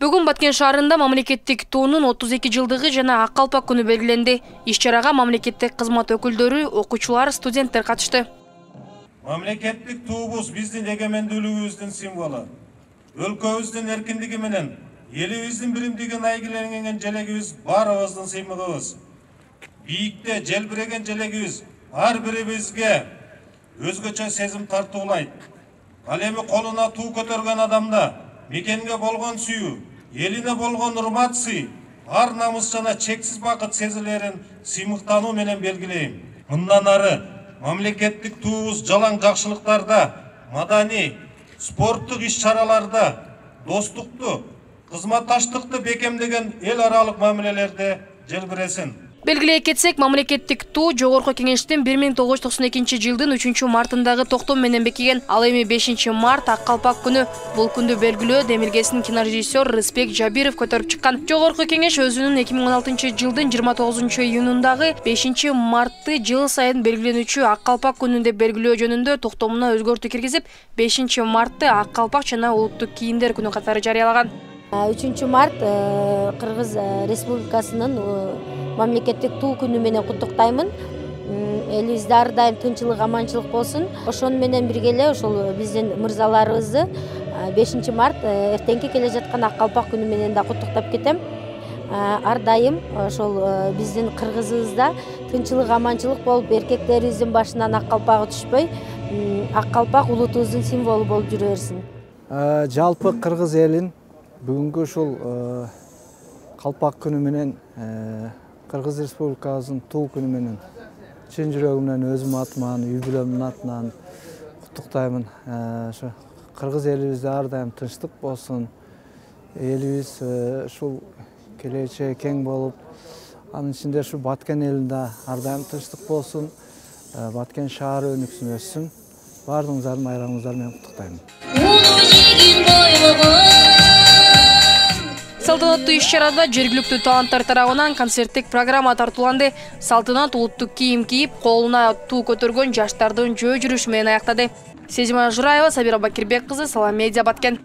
Бүгүн Баткен шаарында мамлекеттик туунун 32 жылдыгы жана ак калпак күнү белгиленди. Иш-чарага мамлекеттик кызмат өкүлдөрү, окуучулар, студенттер катышты. Мамлекеттик туубуз биздин эгемендүүлүгүбүздүн символу. Өлкөбүздүн эркиндиги менен элибиздин биримдигин айгиленген желегибиз баарыбыздын сыймыгыбыз. Бийикте желбиреген желегибиз ар бирибизге өзгөчө сезим тартуулайт. Ал эми колуна туу көтөргөн адамда мекенге болгон сүйүү, элине болгон урмат сый, ар намыс жана чексиз бакыт сезилерин сыймыктануу менен белгилейм. Мындан ары мамлекеттик туубуз жалаң жакшылыктарда, маданий, спорттук иш-чараларда, достукту, кызматташтыкты бекемдеген эл аралык мамилелерде желбиресин. Белгилей кетсек, мамлекеттик туу Жогорку Кеңештин 1992 жылдын 3 мартындагы токтом менен бекиген. Ал эми 5 март ак калпак күнү. Бул күндү белгилөө демилгесин кинорежиссер Рыспек Жабиров көтөрүп чыккан. Жогорку Кеңеш өзүнүн 2016 жылдын 29 июнундагы 5 мартты жыл сайын белгиленүүчү ак калпак күнүн деп белгилөө жөнүндө токтомуна өзгөртүү киргизип, 5 мартты ак калпак жана улуттук кийимдер күнү катары жарыялаган. 3 март Кыргыз Республикасынын мамлекеттик туу күнү менен куттуктаймын. Элибизде ар дайым тынчылык, аманчылык болсун. Ошону менен бирге эле ошол биздин мырзаларыбызды 5 март эртеңки келе жаткан ак калпак күнү менен да куттуктап кетем. Ар дайым ошол биздин кыргызыбызда тынчылык, аманчылык болуп, эркектерибиздин башынан ак калпагы түшпөй, ак калпак улутубуздун символу болуп жүрө берсин. Жалпы кыргыз элин бүгүнкү ушул калпак күнү менен, Кыргыз Республикасынын туу күнү менен чын жүрөгүмдөн өзүм атыман, үй бүлөмдүн атынан куттуктаймын. Ошо кыргыз элибизде ар дайым тынчтык болсун, элибиз ушул келечеги кең болуп, анын ичинде ушу Баткен элинде ар дайым тынчтык болсун, Баткен шаары өнүксүн, өссүн. Баардыгыңыздардын байрамыңыздар менен куттуктайм. Салтанаттуу иш-чарада жергиликтүү таланттар тарабынан концерттик программа тартууланды. Салтанат улуттук кийим кийип, колуна туу көтөргөн жаштардын жөө жүрүшү менен аяктады. Сезима Жураева, Сабира Бакирбек кызы, Салам Медиа, Баткен.